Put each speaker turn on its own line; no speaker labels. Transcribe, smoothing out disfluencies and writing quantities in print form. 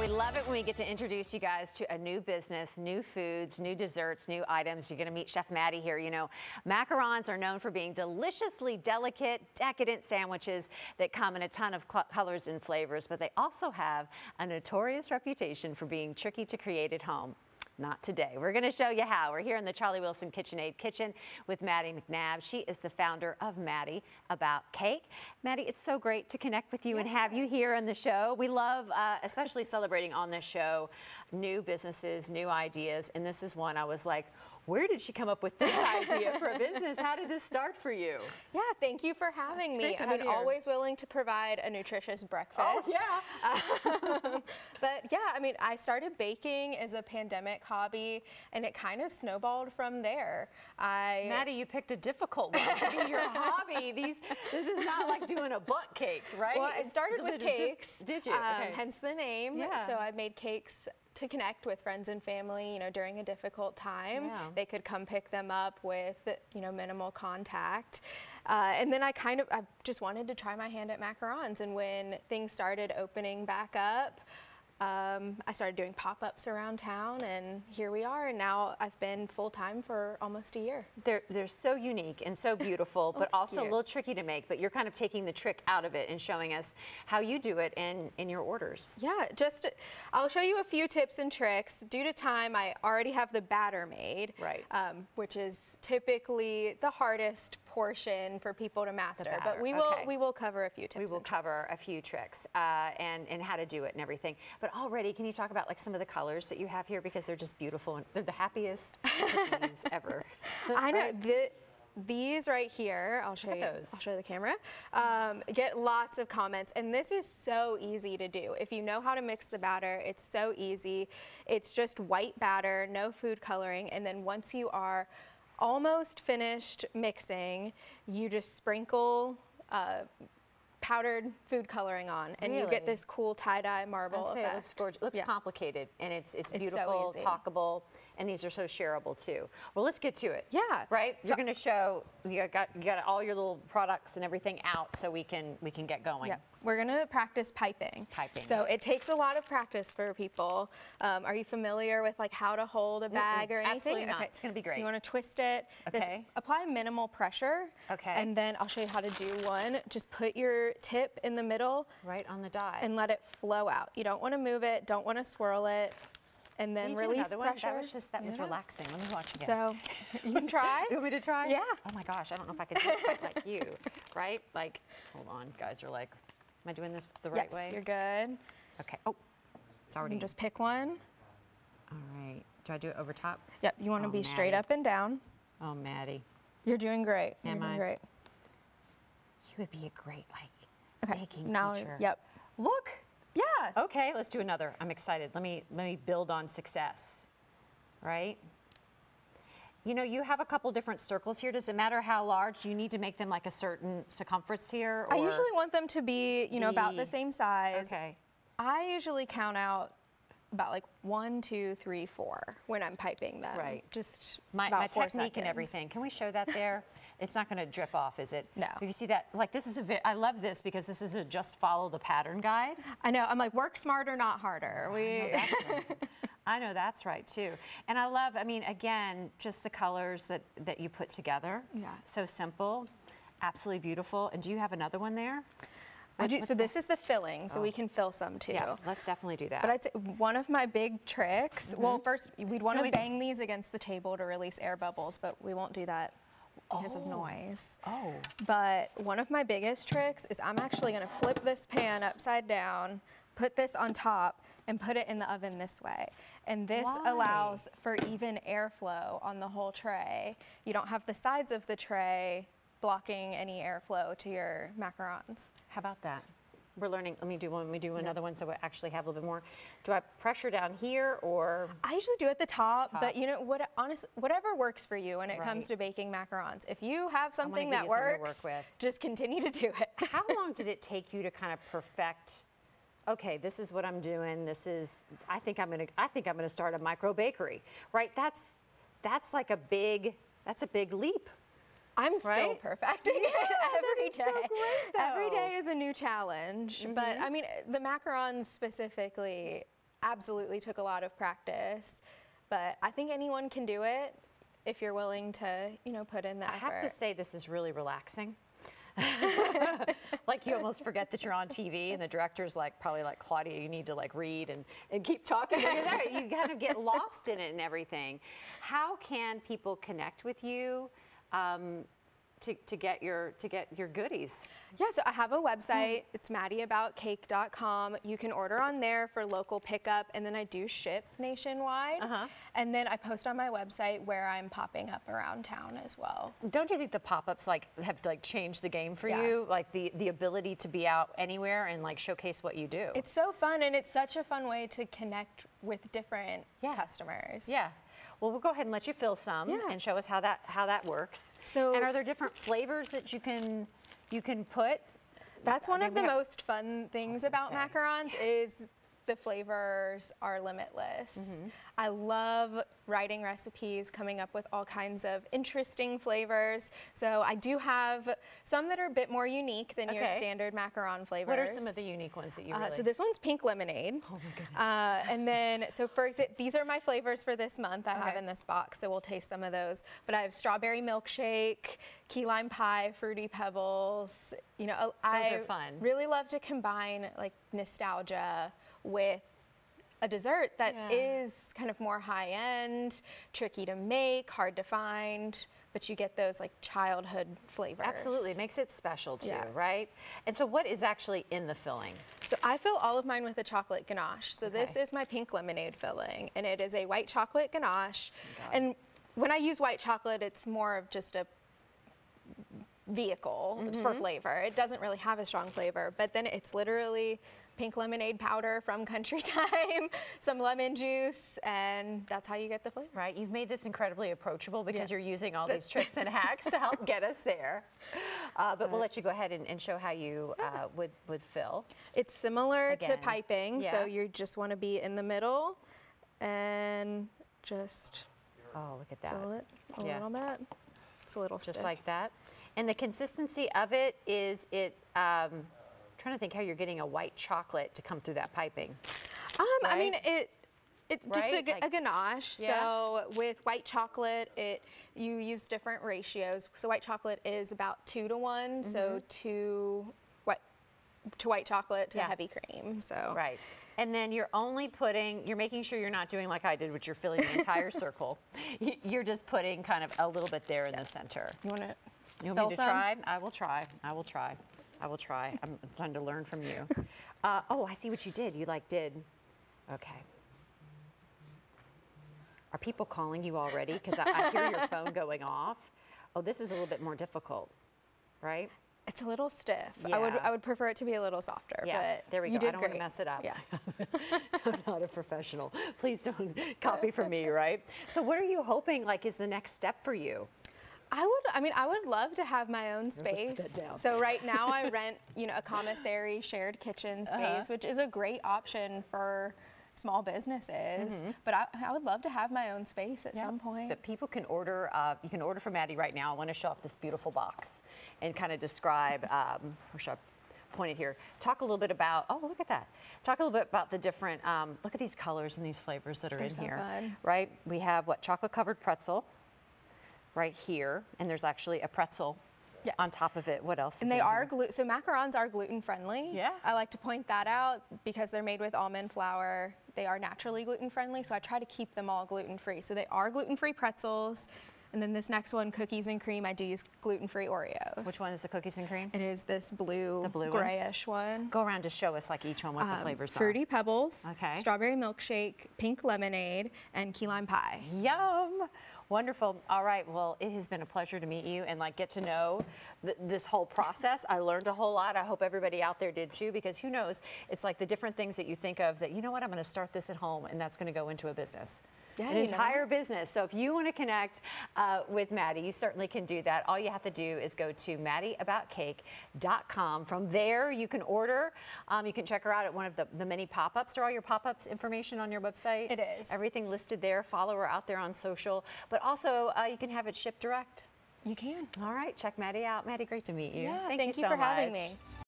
We love it when we get to introduce you guys to a new business, new foods, new desserts, new items. You're going to meet Chef Maddie here. You know, macarons are known for being deliciously delicate, decadent sandwiches that come in a ton of colors and flavors, but they also have a notorious reputation for being tricky to create at home. Not today. We're going to show you how. We're here in the Charlie Wilson KitchenAid kitchen with Maddie McNabb. She is the founder of Maddie About Cake. Maddie, it's so great to connect with you and have you here on the show. We love, especially celebrating on this show, new businesses, new ideas. And this is one I was like, where did she come up with this idea for a business? How did this start for you?
Yeah, thank you for having me. I mean, always willing to provide a nutritious breakfast.
Oh, yeah.
But yeah, I mean, I started baking as a pandemic hobby, and it kind of snowballed from there.
Maddie, you picked a difficult one to be your hobby. This is not like doing a butt cake, right?
Well, I started with cakes.
Did you? Okay.
Hence the name.
Yeah.
So I made cakes to connect with friends and family, you know, during a difficult time.
Yeah.
They could come pick them up with, you know, minimal contact. And then I just wanted to try my hand at macarons. And when things started opening back up, I started doing pop-ups around town, and here we are. And now I've been full-time for almost a year.
They're so unique and so beautiful, but also a little tricky to make. But you're kind of taking the trick out of it and showing us how you do it in your orders.
Yeah, I'll show you a few tips and tricks. Due to time, I already have the batter made,
right?
Which is typically the hardest portion for people to master. But we will cover a few tips.
We will cover a few tricks and how to do it and everything. But already, can you talk about like some of the colors that you have here, because they're just beautiful and they're the happiest cookies ever.
I know. These right here, I'll show you.
Those.
I'll show the camera. Get lots of comments, and this is so easy to do. If you know how to mix the batter, it's so easy. It's just white batter, no food coloring, and then once you are almost finished mixing, you just sprinkle powdered food coloring on, and you get this cool tie-dye marble effect.
It looks gorgeous. It looks complicated, and it's beautiful,
so
talkable, and these are so shareable too. Well, let's get to it.
Yeah.
Right? You're going to show you got all your little products and everything out, so we can get going.
Yeah. We're going to practice piping. So it takes a lot of practice for people. Are you familiar with like how to hold a bag or anything?
Absolutely not. It's going to be great.
So you want to twist it.
Okay.
Apply minimal pressure.
Okay.
And then I'll show you how to do one. Just put your tip in the middle.
Right on the die.
And let it flow out. You don't want to move it. Don't want to swirl it. And then release pressure.
That was relaxing. Let me watch again.
So you can try.
You want me to try?
Yeah.
Oh my gosh, I don't know if I can do it quite like you. Right? Like, hold on. Guys are like, am I doing this the right way?
Yes, you're good.
Okay. Oh, it's already.
You just pick one.
All right. Do I do it over top?
Yep. You want to be straight up and down.
Oh, Maddie.
You're doing great.
Am
You're doing
I?
great.
You would be a great baking teacher.
Yep.
Look.
Yeah.
Okay, let's do another. I'm excited. Let me build on success. Right? You know, you have a couple different circles here. Does it matter how large? Do you need to make them like a certain circumference here? Or?
I usually want them to be, you know, about the same size.
Okay.
I usually count out about like 1, 2, 3, 4 when I'm piping them.
Right.
Just
my technique
seconds.
and everything. Can we show that there? It's not going to drip off, is it?
No.
If you see that, like this is I love this because this is a just follow the pattern guide.
I know. I'm like, work smarter, not harder.
I know that's right. I know that's right too. And I love, I mean, again, just the colors that you put together.
Yeah.
So simple, absolutely beautiful. And do you have another one there?
I do. So this is the filling, so we can fill some too.
Yeah, let's definitely do that.
But I'd say one of my big tricks, well, first we'd want to bang these against the table to release air bubbles, but we won't do that because of noise.
Oh.
But one of my biggest tricks is I'm actually going to flip this pan upside down, put this on top, and put it in the oven this way. And this allows for even airflow on the whole tray. You don't have the sides of the tray blocking any airflow to your macarons.
How about that? We're learning. Let me do another one so we actually have a little bit more. Do I pressure down here or?
I usually do at the top. But you know what? Honestly, whatever works for you when it comes to baking macarons. If you have something that works, just continue to do it.
How long did it take you to kind of perfect? Okay, this is what I'm doing. This is. I think I'm gonna start a micro bakery. Right? That's like a big. That's a big leap.
I'm still perfecting it every day.
So great,
every day is a new challenge. But I mean, the macarons specifically, absolutely took a lot of practice, but I think anyone can do it if you're willing to, you know, put in the effort.
I have to say this is really relaxing. Like you almost forget that you're on TV and the director's like, probably like, Claudia, you need to like read and keep talking. When you're there. You kind of get lost in it and everything. How can people connect with you to get your goodies?
Yeah, so I have a website. It's maddieaboutcake.com. You can order on there for local pickup, and then I do ship nationwide. And then I post on my website where I'm popping up around town as well.
Don't you think the pop-ups like have like changed the game for you? Like the ability to be out anywhere and like showcase what you do.
It's so fun, and it's such a fun way to connect with different customers.
Yeah. Well, we'll go ahead and let you fill some and show us how that works.
So,
and are there different flavors that you can put?
That's one of the most fun things about Macarons is the flavors are limitless. I love writing recipes, coming up with all kinds of interesting flavors. So I do have some that are a bit more unique than your standard macaron flavors.
What are some of the unique ones that you really?
So this one's pink lemonade.
Oh my goodness.
And then, so for example, these are my flavors for this month I have in this box, so we'll taste some of those. But I have strawberry milkshake, key lime pie, fruity pebbles. You know,
those are fun.
Really love to combine like nostalgia with a dessert that is kind of more high-end, tricky to make, hard to find, but you get those like childhood flavors.
Absolutely, it makes it special too, right? And so what is actually in the filling?
So I fill all of mine with a chocolate ganache. So this is my pink lemonade filling, and it is a white chocolate ganache. And when I use white chocolate, it's more of just a vehicle for flavor. It doesn't really have a strong flavor, but then it's literally pink lemonade powder from Country Time, some lemon juice, and that's how you get the flavor.
Right, you've made this incredibly approachable because you're using all these tricks and hacks to help get us there. But we'll let you go ahead and show how you would fill.
It's similar to piping, so you just want to be in the middle and just
look at that.
fill it a little bit. It's a little
just
stiff.
like that. And the consistency of it is trying to think how you're getting a white chocolate to come through that piping.
I mean, it just a ganache. So with white chocolate, you use different ratios. So white chocolate is about 2 to 1. So 2 white chocolate to heavy cream. So
and then you're making sure you're not doing like I did, which you're filling the entire circle. You're just putting kind of a little bit there in the center.
You want to?
You want me to try? I will try. I will try. I will try. I'm trying to learn from you. Oh, I see what you did. You did. Okay. Are people calling you already? Because I hear your phone going off. Oh, this is a little bit more difficult, right?
It's a little stiff.
Yeah.
I would prefer it to be a little softer.
Yeah,
but
there we go. I don't want to mess it up.
Yeah.
I'm not a professional. Please don't copy from me, right? So what are you hoping is the next step for you?
I would love to have my own space. So right now I rent, a commissary shared kitchen space, which is a great option for small businesses. But I would love to have my own space at some point.
But people can order, you can order from Maddie right now. I want to show off this beautiful box and kind of describe, where should I point it here? Talk a little bit about, oh, look at that. Talk a little bit about the different, look at these colors and these flavors that are in here.
Fun.
Right? We have chocolate covered pretzel right here, and there's actually a pretzel on top of it. What else is
and they
in
are
here?
so macarons are gluten friendly.
Yeah.
I like to point that out because they're made with almond flour. They are naturally gluten friendly, so I try to keep them all gluten free. So they are gluten free pretzels. And then this next one, cookies and cream, I do use gluten free Oreos.
Which one is the cookies and cream?
It is this blue grayish one.
Go around to show us each one what the flavors are.
Fruity Pebbles, strawberry milkshake, pink lemonade, and key lime pie.
Yum! Wonderful. All right. Well, it has been a pleasure to meet you and get to know this whole process. I learned a whole lot. I hope everybody out there did too, because who knows? It's the different things that you think of that, you know what, I'm going to start this at home and that's going to go into a business.
Yeah,
an entire business. So if you want to connect with Maddie, you certainly can do that. All you have to do is go to maddieaboutcake.com. From there, you can order. You can check her out at one of the many pop-ups. Are all your pop-ups information on your website?
It is.
Everything listed there. Follow her out there on social. But also, you can have it shipped direct.
You can.
All right. Check Maddie out. Maddie, great to meet you.
Yeah,
Thank you so
for
much.
having me.